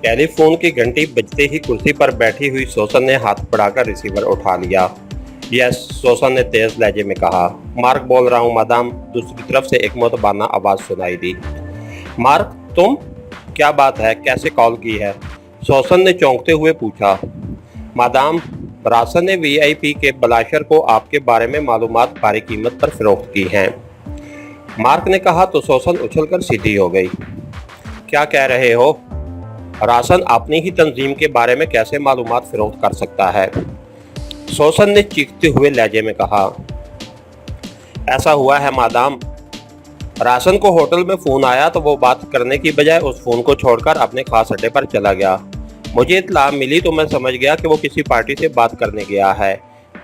Telephone की घंटी बजते ही कुर्सी पर बैठी हुई सोसन ने हाथ बढ़ाकर रिसीवर उठा लिया। यस, सोसन ने तेज लहजे में कहा। मार्क बोल रहा हूँ मादाम। दूसरी तरफ से एक मोतबाना आवाज़ सुनाई दी। मार्क, तुम? क्या बात है, कैसे कॉल की है? सोसन ने चौंकते हुए पूछा। मादाम, रासन ने वीआईपी के बलाशर को आपके बारे में मालूमात भारी कीमत पर फरोख्त की हैं। मार्क ने कहा तो सोसन उछलकर सीधी हो गई। क्या कह रहे हो? रासन अपनी ही तंजीम के बारे में कैसे मालूमात फरोख्त कर सकता है? सोसन ने चीखते हुए लहजे में कहा। ऐसा हुआ है मादाम, रासन को होटल में फ़ोन आया तो वो बात करने की बजाय उस फ़ोन को छोड़कर अपने खास अड्डे पर चला गया। मुझे इत्तला मिली तो मैं समझ गया कि वो किसी पार्टी से बात करने गया है,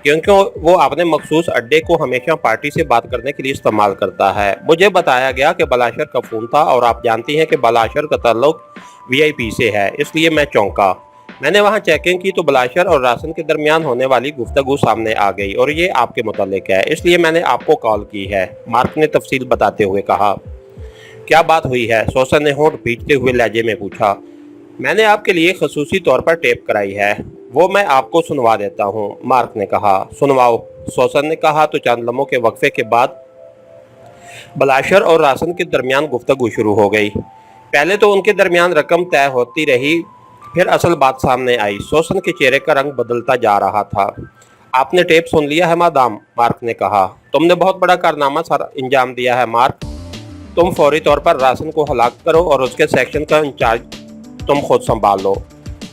क्योंकि वो अपने मखसूस अड्डे को हमेशा पार्टी से बात करने के लिए इस्तेमाल करता है। मुझे बताया गया कि बलाशर का फ़ोन था और आप जानती हैं कि बलाशर का ताल्लुक वीआईपी से है, इसलिए मैं चौंका। मैंने वहां चेकिंग की तो बलाशर और रासन के दरमियान होने वाली गुफ्तगू सामने आ गई और ये आपके मुतालिक है, इसलिए मैंने आपको कॉल की है, मार्क ने तफसील बताते हुए कहा। क्या बात हुई है? सोसन ने होंठ भींचते हुए लहजे में पूछा। मैंने आपके लिए खसूसी तौर पर टेप कराई है, वो मैं आपको सुनवा देता हूँ, मार्क ने कहा। सुनवाओ, सोसन ने कहा तो चंद लम्हों के वक्फे के बाद बलाशर और रासन के दरमियान गुफ्तगू शुरू हो गई। पहले तो उनके दरमियान रकम तय होती रही, फिर असल बात सामने आई। सोसन के चेहरे का रंग बदलता जा रहा था। आपने टेप सुन लिया है मादाम, मार्क ने कहा। तुमने बहुत बड़ा कारनामा सारा इंजाम दिया है मार्क। तुम फौरी तौर पर रासन को हलाक करो और उसके सेक्शन का इंचार्ज तुम खुद संभाल लो।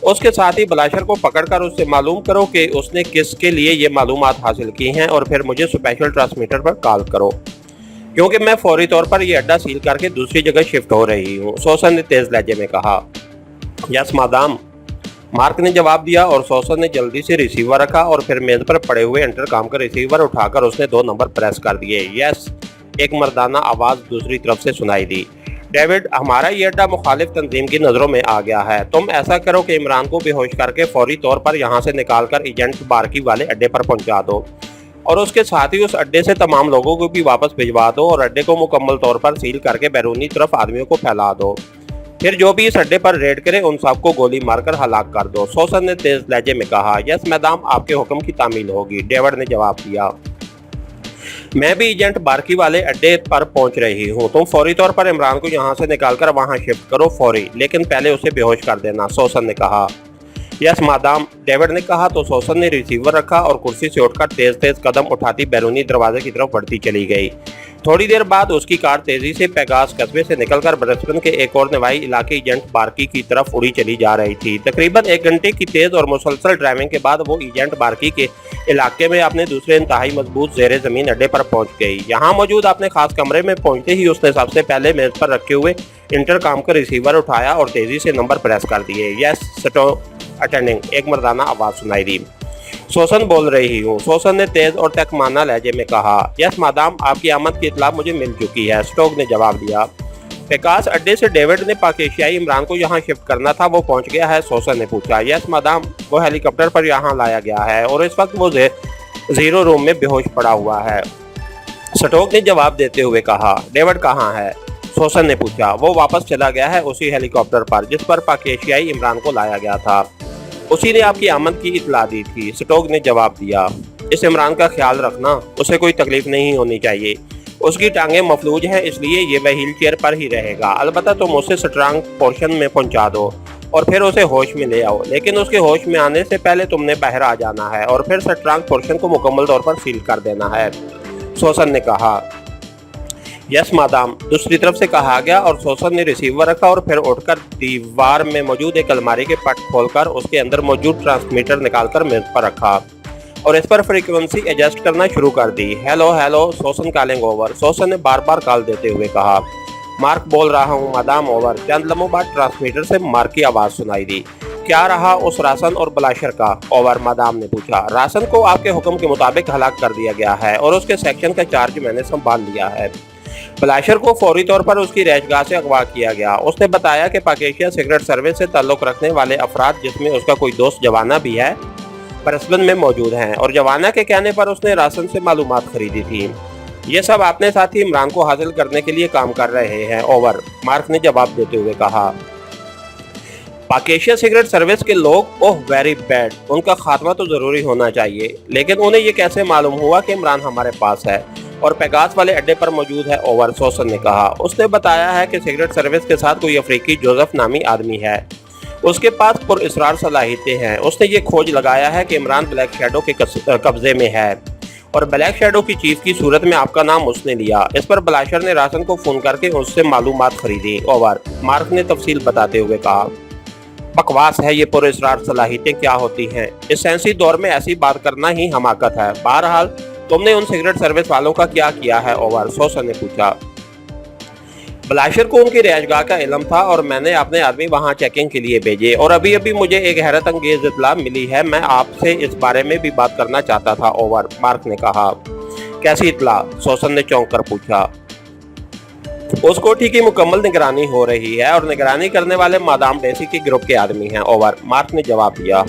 उसके साथ ही बलाशर को पकड़कर उससे मालूम करो कि उसने किसके लिए ये मालूमात हासिल की हैं और फिर मुझे स्पेशल ट्रांसमीटर पर कॉल करो, क्योंकि मैं फौरी तौर पर यह अड्डा सील करके दूसरी जगह शिफ्ट हो रही हूँ, सोसन ने तेज लहजे में कहा। यस मादाम, मार्क ने जवाब दिया और सोसन ने जल्दी से रिसीवर रखा और फिर मेज पर पड़े हुए इंटरकॉम का रिसीवर उठाकर उसने 2 नंबर प्रेस कर दिए। यस, एक मर्दाना आवाज़ दूसरी तरफ से सुनाई दी। डेविड, हमारा ये अड्डा मुखालिफ तंजीम की नज़रों में आ गया है। तुम ऐसा करो कि इमरान को बेहोश करके फौरी तौर पर यहाँ से निकालकर एजेंट बारकी वाले अड्डे पर पहुँचा दो और उसके साथ ही उस अड्डे से तमाम लोगों को भी वापस भिजवा दो और अड्डे को मुकम्मल तौर पर सील करके बैरूनी तरफ आदमियों को फैला दो। फिर जो भी इस अड्डे पर रेड करे उन सबको गोली मारकर हलाक कर दो, सोसन ने तेज लहजे में कहा। यस मैदाम, आपके हुक्म की तामील होगी, डेविड ने जवाब दिया। मैं भी एजेंट बारकी वाले अड्डे पर पहुंच रही हूं। तुम फौरी तौर पर इमरान को यहां से निकालकर वहां शिफ्ट करो फौरी, लेकिन पहले उसे बेहोश कर देना, सोसन ने कहा। यस मादाम, डेविड ने कहा तो सोसन ने रिसीवर रखा और कुर्सी से उठकर तेज तेज कदम उठाती बैरूनी दरवाजे की तरफ बढ़ती चली गई। थोड़ी देर बाद उसकी कार तेजी से पेगास कस्बे से निकलकर ब्रिस्बेन के एक और नवाई इलाके एजेंट बारकी की तरफ उड़ी चली जा रही थी। तकरीबन 1 घंटे की तेज और मुसलसल ड्राइविंग के बाद वो एजेंट बारकी के इलाके में अपने दूसरे इंतहाई मजबूत जेर जमीन अड्डे पर पहुंच गई। यहाँ मौजूद अपने खास कमरे में पहुंचते ही उसने सबसे पहले मेज पर रखे हुए इंटरकॉम का रिसीवर उठाया और तेजी से नंबर प्रेस कर दिए। यस स्टॉप अटेंडिंग, एक मर्दाना आवाज़ सुनाई दी। सोसन बोल रही हूँ, सोसन ने तेज और तकमाना लहजे में कहा। यस मादाम, आपकी आमद की इतला मुझे मिल चुकी है, स्टोक ने जवाब दिया। पेकास अड्डे से डेविड ने पाकिस्तानी इमरान को यहाँ शिफ्ट करना था, वो पहुँच गया है, सोसन ने पूछा। यस मादाम, वो हेलीकॉप्टर पर यहाँ लाया गया है और इस वक्त वो जीरो रूम में बेहोश पड़ा हुआ है, स्टोक ने जवाब देते हुए कहा। डेविड कहाँ है? सोसन ने पूछा। वो वापस चला गया है उसी हेलीकॉप्टर पर जिस पर पाकिस्तानी इमरान को लाया गया था, उसी ने आपकी आमद की इतला दी थी, स्टोक ने जवाब दिया। इस इमरान का ख्याल रखना, उसे कोई तकलीफ नहीं होनी चाहिए। उसकी टांगें मफलूज हैं, इसलिए ये वह व्हील चेयर पर ही रहेगा। अलबत्ता तुम उसे स्ट्रांग पोर्शन में पहुंचा दो और फिर उसे होश में ले आओ, लेकिन उसके होश में आने से पहले तुमने बाहर आ जाना है और फिर स्ट्रांग पोर्शन को मुकम्मल तौर पर सील कर देना है, सोसन ने कहा। यस मादाम, दूसरी तरफ से कहा गया और सोसन ने रिसीवर रखा और फिर उठकर दीवार में मौजूद एक अलमारी के पट खोलकर उसके अंदर मौजूद ट्रांसमीटर निकालकर मेज पर रखा और इस पर फ्रीक्वेंसी एडजस्ट करना शुरू कर दी। हेलो हेलो, सोसन कॉलिंग ओवर, सोसन ने बार बार कॉल देते हुए कहा। मार्क बोल रहा हूँ मादाम, ओवर। चंद लम्हों बाद ट्रांसमीटर से मार्क की आवाज़ सुनाई दी। क्या रहा उस रासन और बलाशर का? ओवर, मादाम ने पूछा। रासन को आपके हुक्म के मुताबिक हलाक कर दिया गया है और उसके सेक्शन का चार्ज मैंने संभाल लिया है। बलाशर को फौरी तौर पर उसकी रैशगाह से अगवा किया गया। उसने बताया कि पाकिस्तान सीक्रेट सर्विस से ताल्लुक़ रखने वाले अफराद, जिसमें उसका कोई दोस्त जवाना भी है, ब्रिस्बेन में मौजूद हैं और जवाना के कहने पर उसने रासन से मालूमात खरीदी थी। ये सब अपने साथी इमरान को हासिल करने के लिए काम कर रहे हैं, ओवर, मार्क ने जवाब देते हुए कहा। पाकेशिया सिगरेट सर्विस के लोग ओह वेरी बैड, उनका खात्मा तो जरूरी होना चाहिए, लेकिन उन्हें ये कैसे मालूम हुआ कि इमरान हमारे पास है और पेगास वाले अड्डे पर मौजूद है? ओवर सोसन ने कहा। उसने बताया है कि सिगरेट सर्विस के साथ कोई अफ्रीकी जोसेफ नामी आदमी है, उसके पास पुरअसरार सलाहियतें हैं। उसने ये खोज लगाया है कि इमरान ब्लैक शैडो के कब्जे में है और ब्लैक शैडो की चीफ की सूरत में आपका नाम उसने लिया। इस पर ब्लाशर ने रासन को फोन करके उससे मालूमात खरीदी। ओवर मार्क ने तफसील बताते हुए कहा, बकवास है, ये पुरअसरार सलाहियतें क्या होती हैं? इस साइंसी दौर में ऐसी बात करना ही हमाकत है। बहरहाल तुमने उन सिगरेट सर्विस वालों का क्या किया है? ओवर सोसन ने पूछा। ब्लाशर को उनकी रिहायशगाह का इल्म था और मैंने अपने आदमी वहां चेकिंग के लिए भेजे और अभी अभी मुझे एक हैरत अंगेज इत्तला मिली है। मैं आपसे इस बारे में भी बात करना चाहता था। ओवर मार्क ने कहा। कैसी इत्तला? सोसन ने चौंक कर पूछा। उस कोठी की मुकम्मल निगरानी हो रही है और निगरानी करने वाले मादाम डेसी के ग्रुप के आदमी हैं। ओवर मार्क ने जवाब दिया।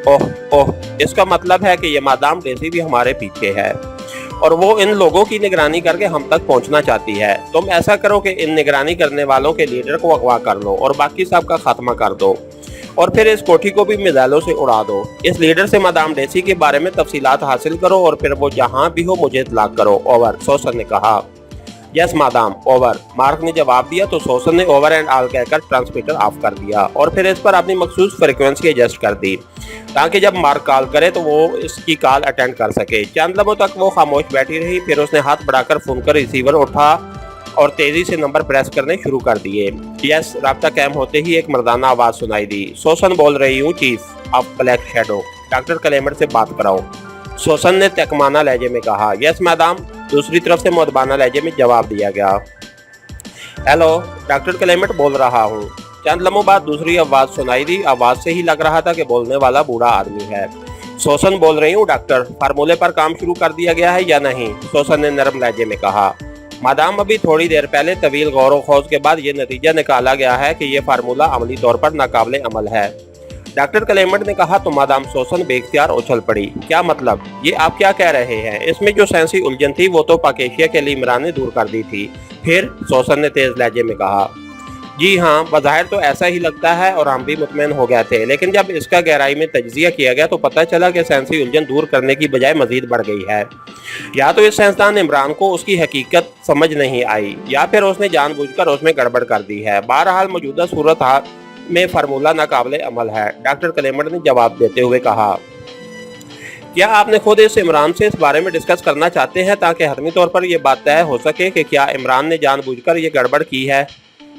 ओह ओह, इसका मतलब है कि ये मादाम डेसी भी हमारे पीछे है और वो इन लोगों की निगरानी करके हम तक पहुंचना चाहती है। तुम ऐसा करो कि इन निगरानी करने वालों के लीडर को अगवा कर लो और बाकी सब का खात्मा कर दो और फिर इस कोठी को भी मिसाइलों से उड़ा दो। इस लीडर से मादाम डेसी के बारे में तफसीलात हासिल करो और फिर वो जहां भी हो मुझे इत्तला करो। ओवर सोसन ने कहा। Yes madame. ओवर मार्क ने जवाब दिया तो सोसन ने ओवर एंड ऑल कहकर ट्रांसमीटर ऑफ कर दिया और फिर इस पर अपनी मखसूस फ्रीक्वेंसी एडजस्ट कर दी ताकि जब मार्क कॉल करे तो वो इसकी कॉल अटेंड कर सके। चंद लम्हों तक वो खामोश बैठी रही, फिर उसने हाथ बढ़ाकर फोन कर रिसीवर उठा और तेजी से नंबर प्रेस करने शुरू कर दिए। यस, राब्ता कायम होते ही एक मर्दाना आवाज सुनाई दी। सोसन बोल रही हूँ, chief of black shadow, doctor Clement से बात कराओ। सोसन ने तकमाना लहजे में कहा। यस मैडम, दूसरी तरफ से मुअद्दबाना लहजे में जवाब दिया गया। हेलो, डॉक्टर क्लेमेंट बोल रहा हूँ। चंद लम्हों बाद दूसरी आवाज सुनाई दी। आवाज से ही लग रहा था कि बोलने वाला बूढ़ा आदमी है। सोसन बोल रही हूँ डॉक्टर, फार्मूले पर काम शुरू कर दिया गया है या नहीं? सोसन ने नरम लहजे में कहा। मादाम, अभी थोड़ी देर पहले तवील गौर व खोज के बाद ये नतीजा निकाला गया है कि ये फार्मूला अमली तौर पर नाकाबिले अमल है। डॉक्टर क्लेमेंट ने कहा तो मादाम सोसन बेख्तियार उछल पड़ी। क्या मतलब? ये आप क्या कह रहे हैं? इसमें जो साइंसी उलझन थी वो तो पाकेशिया के लिए इमरान ने दूर कर दी थी। फिर? सोसन ने तेज लहजे में कहा। जी हाँ, बज़ाहिर तो ऐसा ही लगता है और हम भी मुतमईन हो गए थे, लेकिन जब इसका गहराई में तज्जिया किया गया तो पता चला कि साइंसी उलझन दूर करने की बजाय मजीद बढ़ गई है। या तो इस साइंसदान इमरान को उसकी हकीकत समझ नहीं आई या फिर उसने जानबूझकर उसमें गड़बड़ कर दी है। बहरहाल मौजूदा सूरत हाल में फार्मूला नाकाबिले अमल है, डॉक्टर क्लेमेंट ने जवाब देते हुए कहा। क्या आपने खुद इस इमरान से इस बारे में डिस्कस करना चाहते हैं ताकि हतमी तौर पर यह बात तय हो सके कि क्या इमरान ने जानबूझकर ये गड़बड़ की है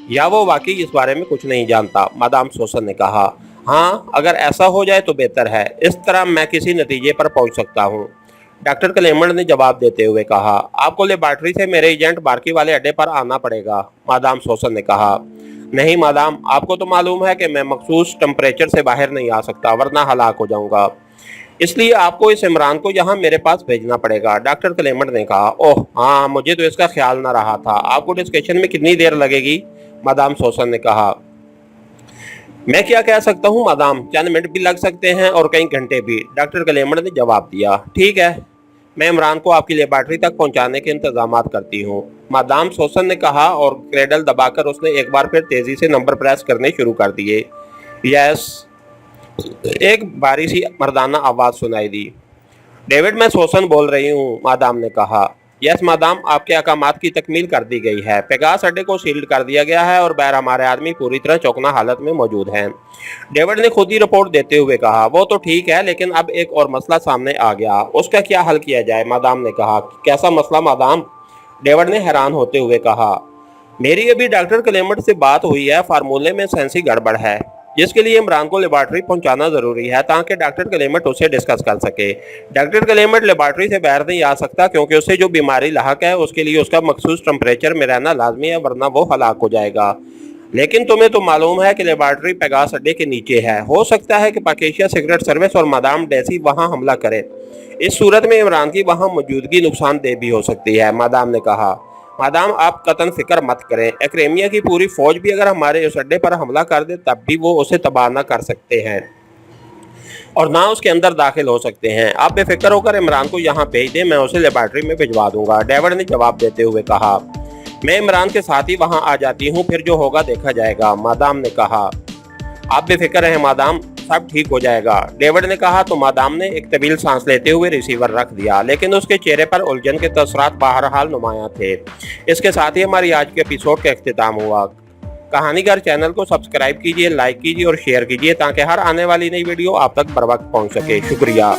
या वो वाकई इस बारे में कुछ नहीं जानता? मादाम सोसन ने कहा। हाँ, अगर ऐसा हो जाए तो बेहतर है, इस तरह मैं किसी नतीजे पर पहुंच सकता हूँ, डॉक्टर क्लेमेंट ने जवाब देते हुए कहा। आपको लेबॉर्ट्री से मेरे एजेंट बार्की वाले अड्डे पर आना पड़ेगा, मादाम सोसन ने कहा। नहीं मादाम, आपको तो मालूम है कि मैं मखसूस टेम्परेचर से बाहर नहीं आ सकता वरना हलाक हो जाऊंगा, इसलिए आपको इस इमरान को यहाँ मेरे पास भेजना पड़ेगा, डॉक्टर क्लेमेंट ने कहा। ओह हाँ, मुझे तो इसका ख्याल न रहा था। आपको डिस्कशन में कितनी देर लगेगी? मादाम सोसन ने कहा। मैं क्या कह सकता हूँ मादाम, चंद मिनट भी लग सकते हैं और कई घंटे भी, डॉक्टर क्लेमेंट ने जवाब दिया। ठीक है, मैं इमरान को आपकी लेबॉर्ट्री तक पहुंचाने के इंतजाम करती हूँ, मादाम सोसन ने कहा और क्रेडल दबाकर उसने एक बार फिर तेजी से नंबर प्रेस करने शुरू कर दिए। यस, एक बारी सी मर्दाना आवाज सुनाई दी। डेविड, मैं सोसन बोल रही हूँ, मादाम ने कहा। यस मादाम, आपके अहकामात की तकमील कर दी गई है, पेगास अड्डे को सील्ड कर दिया गया है और बाहर हमारे आदमी पूरी तरह चौकना हालत में मौजूद हैं, डेविड ने खुद ही रिपोर्ट देते हुए कहा। वो तो ठीक है, लेकिन अब एक और मसला सामने आ गया, उसका क्या हल किया जाए? मादाम ने कहा। कैसा मसला मादाम? डेविड ने हैरान होते हुए कहा। मेरी अभी डॉक्टर क्लेमेंट से बात हुई है, फार्मूले में साइंसी गड़बड़ है जिसके लिए इमरान को लेबॉर्ट्री पहुंचाना जरूरी है ताकि डॉक्टर क्लेमेंट उसे डिस्कस कर सके। डॉक्टर क्लेमेंट लेबॉर्ट्री से बाहर नहीं आ सकता क्योंकि उसे जो बीमारी लाहक है उसके लिए उसका मखसूस टेम्परेचर में रहना लाजमी है, वरना वो हलाक हो जाएगा। लेकिन तुम्हें तो मालूम है कि लेबॉर्ट्री पेगास अड्डे के नीचे है, हो सकता है कि पाकेशिया सिगरेट सर्विस और मादाम डेसी वहां हमला करे। इस सूरत में इमरान की वहां मौजूदगी नुकसानदेह भी हो सकती है, मादाम ने कहा। मादाम, आप कतन फिक्र मत करें, एक्रेमिया की पूरी फौज भी अगर हमारे उस अड्डे पर हमला कर दे तब भी वो उसे तबाह न कर सकते हैं और ना उसके अंदर दाखिल हो सकते हैं। आप बेफिक्र होकर इमरान को यहाँ भेज दें, मैं उसे लेबॉर्ट्री में भिजवा दूंगा, डेविड ने जवाब देते हुए कहा। मैं इमरान के साथ ही वहाँ आ जाती हूँ, फिर जो होगा देखा जाएगा, मादाम ने कहा। आप बेफिक्र रहें मादाम, सब ठीक हो जाएगा। डेविड ने कहा तो मादाम ने एक तवील सांस लेते हुए रिसीवर रख दिया, लेकिन उसके चेहरे पर उलझन के तसरात बहरहाल नुमायां थे। इसके साथ ही हमारी आज के एपिसोड का इख्तिताम हुआ। कहानीगर चैनल को सब्सक्राइब कीजिए, लाइक कीजिए और शेयर कीजिए ताकि हर आने वाली नई वीडियो आप तक बर वक्त पहुंच सके। शुक्रिया।